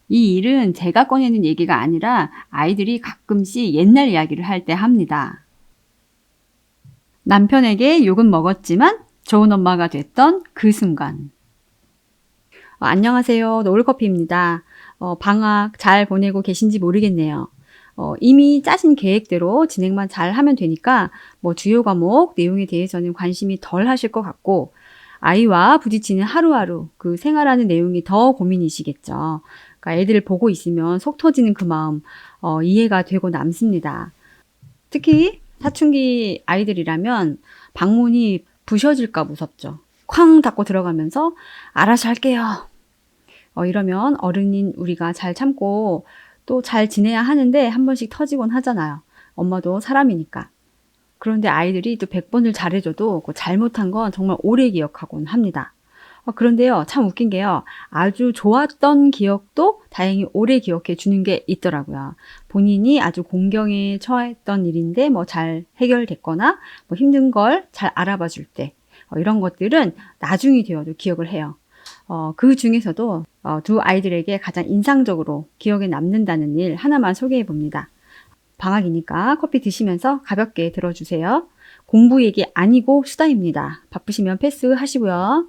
이 일은 제가 꺼내는 얘기가 아니라 아이들이 가끔씩 옛날 이야기를 할 때 합니다. 남편에게 욕은 먹었지만 좋은 엄마가 됐던 그 순간. 안녕하세요. 노을커피입니다. 방학 잘 보내고 계신지 모르겠네요. 이미 짜신 계획대로 진행만 잘 하면 되니까 뭐 주요 과목 내용에 대해서는 관심이 덜 하실 것 같고, 아이와 부딪히는 하루하루 그 생활하는 내용이 더 고민이시겠죠. 그러니까 애들 보고 있으면 속 터지는 그 마음 이해가 되고 남습니다. 특히 사춘기 아이들이라면 방문이 부셔질까 무섭죠. 쾅 닫고 들어가면서 알아서 할게요. 이러면 어른인 우리가 잘 참고 또 잘 지내야 하는데 한 번씩 터지곤 하잖아요. 엄마도 사람이니까. 그런데 아이들이 또 100번을 잘해줘도 그 잘못한 건 정말 오래 기억하곤 합니다. 그런데요, 참 웃긴 게요. 아주 좋았던 기억도 다행히 오래 기억해 주는 게 있더라고요. 본인이 아주 공경에 처했던 일인데 뭐 잘 해결됐거나 뭐 힘든 걸 잘 알아봐 줄 때, 이런 것들은 나중이 되어도 기억을 해요. 그 중에서도 두 아이들에게 가장 인상적으로 기억에 남는다는 일 하나만 소개해 봅니다. 방학이니까 커피 드시면서 가볍게 들어주세요. 공부 얘기 아니고 수다입니다. 바쁘시면 패스하시고요.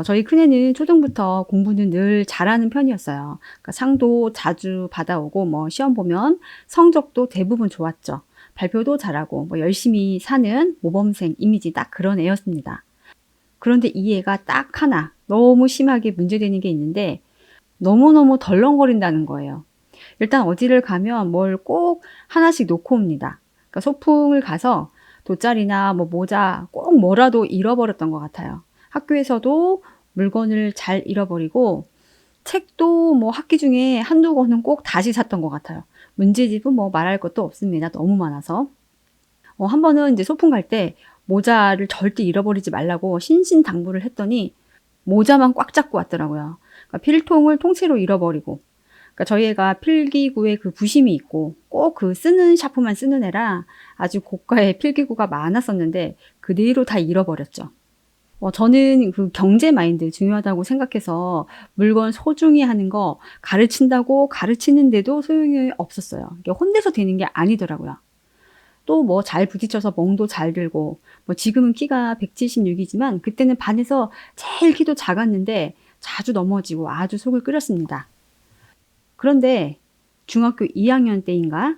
저희 큰애는 초등부터 공부는 늘 잘하는 편이었어요. 그러니까 상도 자주 받아오고 뭐 시험 보면 성적도 대부분 좋았죠. 발표도 잘하고 뭐 열심히 사는 모범생 이미지 딱 그런 애였습니다. 그런데 이 애가 딱 하나 너무 심하게 문제되는 게 있는데 너무너무 덜렁거린다는 거예요. 일단 어디를 가면 뭘 꼭 하나씩 놓고 옵니다. 그러니까 소풍을 가서 돗자리나 뭐 모자 꼭 뭐라도 잃어버렸던 것 같아요. 학교에서도 물건을 잘 잃어버리고 책도 뭐 학기 중에 한두 권은 꼭 다시 샀던 것 같아요. 문제집은 뭐 말할 것도 없습니다. 너무 많아서. 한 번은 이제 소풍 갈 때 모자를 절대 잃어버리지 말라고 신신당부를 했더니 모자만 꽉 잡고 왔더라고요. 그러니까 필통을 통째로 잃어버리고, 그러니까 저희 애가 필기구에 그 부심이 있고 꼭 그 쓰는 샤프만 쓰는 애라 아주 고가의 필기구가 많았었는데 그대로 다 잃어버렸죠. 저는 그 경제 마인드 중요하다고 생각해서 물건 소중히 하는 거 가르친다고 가르치는데도 소용이 없었어요. 이게 혼내서 되는 게 아니더라고요. 또 뭐 잘 부딪혀서 멍도 잘 들고, 뭐 지금은 키가 176이지만 그때는 반에서 제일 키도 작았는데 자주 넘어지고 아주 속을 끓였습니다. 그런데 중학교 2학년 때인가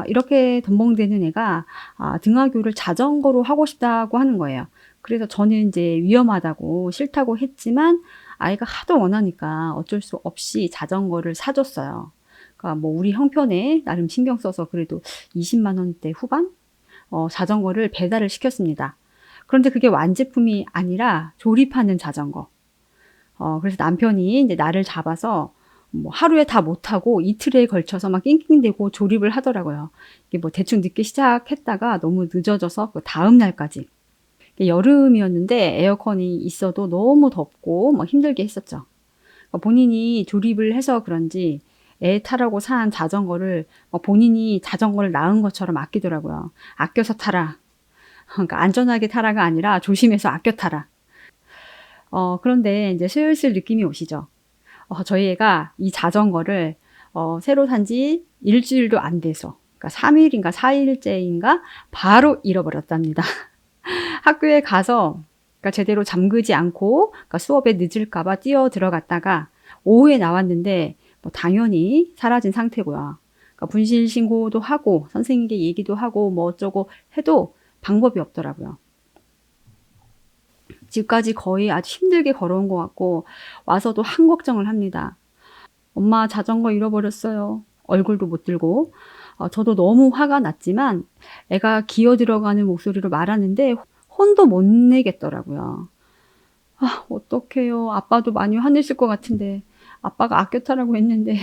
이렇게 덤벙대는 애가 등하교를 자전거로 하고 싶다고 하는 거예요. 그래서 저는 이제 위험하다고 싫다고 했지만 아이가 하도 원하니까 어쩔 수 없이 자전거를 사줬어요. 그러니까 뭐 우리 형편에 나름 신경 써서 그래도 20만 원대 후반 자전거를 배달을 시켰습니다. 그런데 그게 완제품이 아니라 조립하는 자전거. 그래서 남편이 이제 나를 잡아서 뭐 하루에 다 못하고 이틀에 걸쳐서 막 낑낑대고 조립을 하더라고요. 이게 뭐 대충 늦게 시작했다가 너무 늦어져서 그 다음 날까지. 여름이었는데 에어컨이 있어도 너무 덥고 뭐 힘들게 했었죠. 본인이 조립을 해서 그런지 애 타라고 산 자전거를 본인이 자전거를 낳은 것처럼 아끼더라고요. 아껴서 타라. 그러니까 안전하게 타라가 아니라 조심해서 아껴 타라. 그런데 이제 슬슬 느낌이 오시죠. 저희 애가 이 자전거를 새로 산 지 일주일도 안 돼서, 그러니까 3일인가 4일째인가 바로 잃어버렸답니다. 학교에 가서 그러니까 제대로 잠그지 않고 그러니까 수업에 늦을까봐 뛰어 들어갔다가 오후에 나왔는데 뭐 당연히 사라진 상태고요. 그러니까 분실 신고도 하고 선생님께 얘기도 하고 뭐 어쩌고 해도 방법이 없더라고요. 집까지 거의 아주 힘들게 걸어온 것 같고 와서도 한 걱정을 합니다. 엄마 자전거 잃어버렸어요. 얼굴도 못 들고. 저도 너무 화가 났지만 애가 기어 들어가는 목소리로 말하는데 혼도 못 내겠더라고요. 어떡해요. 아빠도 많이 화내실 것 같은데 아빠가 아껴 타라고 했는데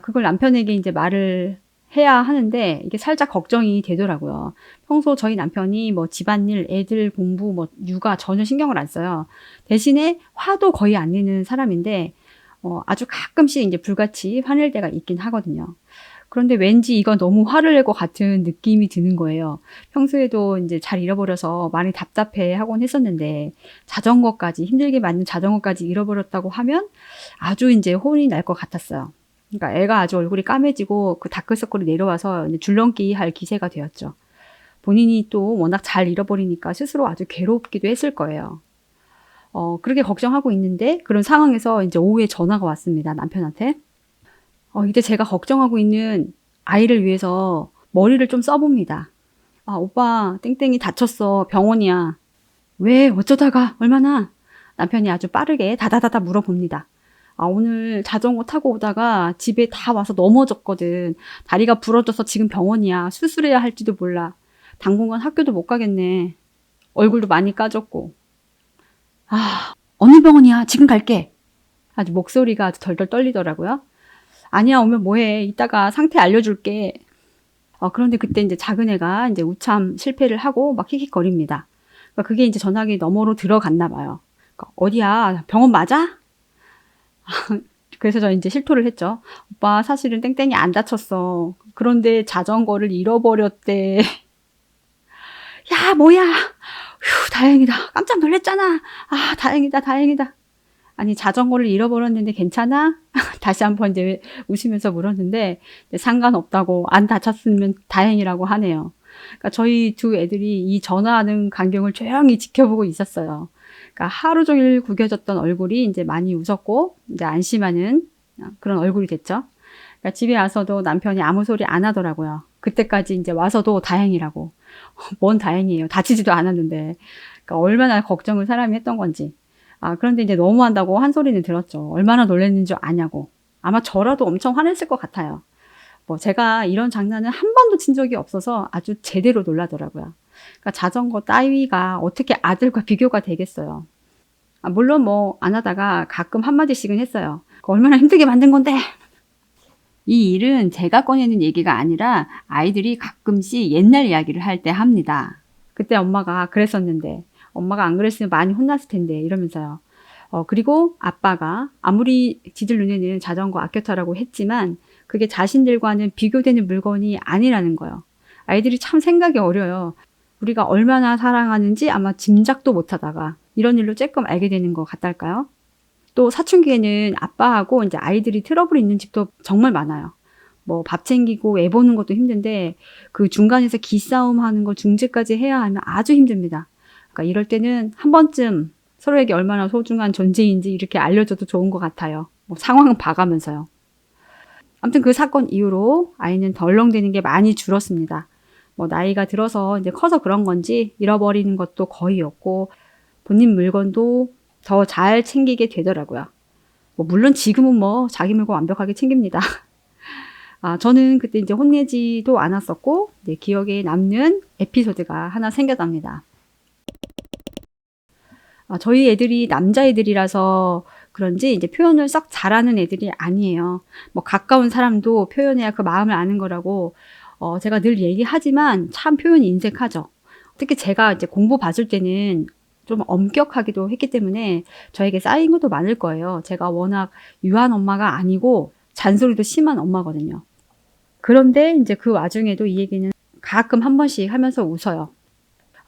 그걸 남편에게 이제 말을 해야 하는데 이게 살짝 걱정이 되더라고요. 평소 저희 남편이 뭐 집안일, 애들 공부, 뭐 육아 전혀 신경을 안 써요. 대신에 화도 거의 안 내는 사람인데 아주 가끔씩 이제 불같이 화낼 때가 있긴 하거든요. 그런데 왠지 이건 너무 화를 낼 것 같은 느낌이 드는 거예요. 평소에도 이제 잘 잃어버려서 많이 답답해 하곤 했었는데 자전거까지 힘들게 만든 자전거까지 잃어버렸다고 하면 아주 이제 혼이 날 것 같았어요. 그러니까 애가 아주 얼굴이 까매지고 그 다크서클이 내려와서 이제 줄넘기 할 기세가 되었죠. 본인이 또 워낙 잘 잃어버리니까 스스로 아주 괴롭기도 했을 거예요. 그렇게 걱정하고 있는데 그런 상황에서 이제 오후에 전화가 왔습니다. 남편한테. 이때 제가 걱정하고 있는 아이를 위해서 머리를 좀 써봅니다. 아, 오빠, 땡땡이 다쳤어. 병원이야. 왜? 어쩌다가? 얼마나? 남편이 아주 빠르게 다다다다 물어봅니다. 아, 오늘 자전거 타고 오다가 집에 다 와서 넘어졌거든. 다리가 부러져서 지금 병원이야. 수술해야 할지도 몰라. 당분간 학교도 못 가겠네. 얼굴도 많이 까졌고. 아, 어느 병원이야? 지금 갈게. 아주 목소리가 아주 덜덜 떨리더라고요. 아니야, 오면 뭐해. 이따가 상태 알려줄게. 그런데 그때 이제 작은 애가 이제 우참 실패를 하고 막 킥킥거립니다. 그러니까 그게 이제 전화기 너머로 들어갔나 봐요. 그러니까 어디야? 병원 맞아? 그래서 저 이제 실토를 했죠. 오빠, 사실은 땡땡이 안 다쳤어. 그런데 자전거를 잃어버렸대. 야, 뭐야? 휴, 다행이다. 깜짝 놀랐잖아. 아, 다행이다, 다행이다. 아니, 자전거를 잃어버렸는데 괜찮아? 다시 한번 이제 웃으면서 물었는데, 상관없다고, 안 다쳤으면 다행이라고 하네요. 그러니까 저희 두 애들이 이 전화하는 광경을 조용히 지켜보고 있었어요. 그러니까 하루 종일 구겨졌던 얼굴이 이제 많이 웃었고, 이제 안심하는 그런 얼굴이 됐죠. 그러니까 집에 와서도 남편이 아무 소리 안 하더라고요. 그때까지 이제 와서도 다행이라고. 뭔 다행이에요. 다치지도 않았는데. 그러니까 얼마나 걱정을 사람이 했던 건지. 그런데 이제 너무한다고 한 소리는 들었죠. 얼마나 놀랐는지 아냐고. 아마 저라도 엄청 화냈을 것 같아요. 제가 이런 장난을 한 번도 친 적이 없어서 아주 제대로 놀라더라고요. 그러니까 자전거 따위가 어떻게 아들과 비교가 되겠어요. 물론 안 하다가 가끔 한마디씩은 했어요. 얼마나 힘들게 만든 건데. 이 일은 제가 꺼내는 얘기가 아니라 아이들이 가끔씩 옛날 이야기를 할 때 합니다. 그때 엄마가 그랬었는데, 엄마가 안 그랬으면 많이 혼났을 텐데 이러면서요. 그리고 아빠가 아무리 지들 눈에는 자전거 아껴 타라고 했지만 그게 자신들과는 비교되는 물건이 아니라는 거예요. 아이들이 참 생각이 어려요. 우리가 얼마나 사랑하는지 아마 짐작도 못하다가 이런 일로 쬐끔 알게 되는 것 같달까요? 또 사춘기에는 아빠하고 이제 아이들이 트러블이 있는 집도 정말 많아요. 밥 챙기고 애 보는 것도 힘든데 그 중간에서 기싸움 하는 걸 중재까지 해야 하면 아주 힘듭니다. 그러니까 이럴 때는 한 번쯤 서로에게 얼마나 소중한 존재인지 이렇게 알려줘도 좋은 것 같아요. 상황은 봐가면서요. 아무튼 그 사건 이후로 아이는 덜렁대는 게 많이 줄었습니다. 나이가 들어서 이제 커서 그런 건지 잃어버리는 것도 거의 없고 본인 물건도 더 잘 챙기게 되더라고요. 물론 지금은 자기 물건 완벽하게 챙깁니다. 저는 그때 이제 혼내지도 않았었고 이제 기억에 남는 에피소드가 하나 생겼답니다. 저희 애들이 남자애들이라서 그런지 이제 표현을 썩 잘하는 애들이 아니에요. 가까운 사람도 표현해야 그 마음을 아는 거라고 제가 늘 얘기하지만 참 표현이 인색하죠. 특히 제가 이제 공부 봐줄 때는 좀 엄격하기도 했기 때문에 저에게 쌓인 것도 많을 거예요. 제가 워낙 유한 엄마가 아니고 잔소리도 심한 엄마거든요. 그런데 이제 그 와중에도 이 얘기는 가끔 한 번씩 하면서 웃어요.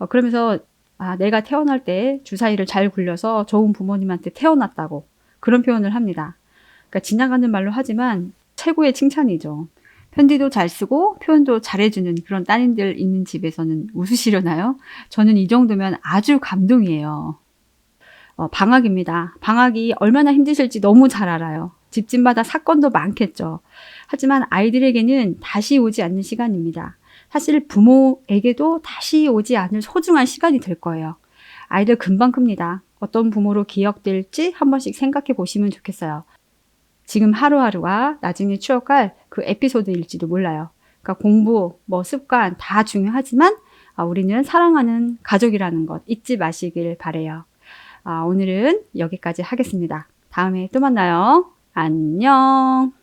그러면서 내가 태어날 때 주사위를 잘 굴려서 좋은 부모님한테 태어났다고 그런 표현을 합니다. 그러니까 지나가는 말로 하지만 최고의 칭찬이죠. 편지도 잘 쓰고 표현도 잘해주는 그런 따님들 있는 집에서는 웃으시려나요? 저는 이 정도면 아주 감동이에요. 방학입니다. 방학이 얼마나 힘드실지 너무 잘 알아요. 집집마다 사건도 많겠죠. 하지만 아이들에게는 다시 오지 않는 시간입니다. 사실 부모에게도 다시 오지 않을 소중한 시간이 될 거예요. 아이들 금방 큽니다. 어떤 부모로 기억될지 한 번씩 생각해 보시면 좋겠어요. 지금 하루하루가 나중에 추억할 그 에피소드일지도 몰라요. 그러니까 공부, 습관 다 중요하지만 우리는 사랑하는 가족이라는 것 잊지 마시길 바래요. 오늘은 여기까지 하겠습니다. 다음에 또 만나요. 안녕.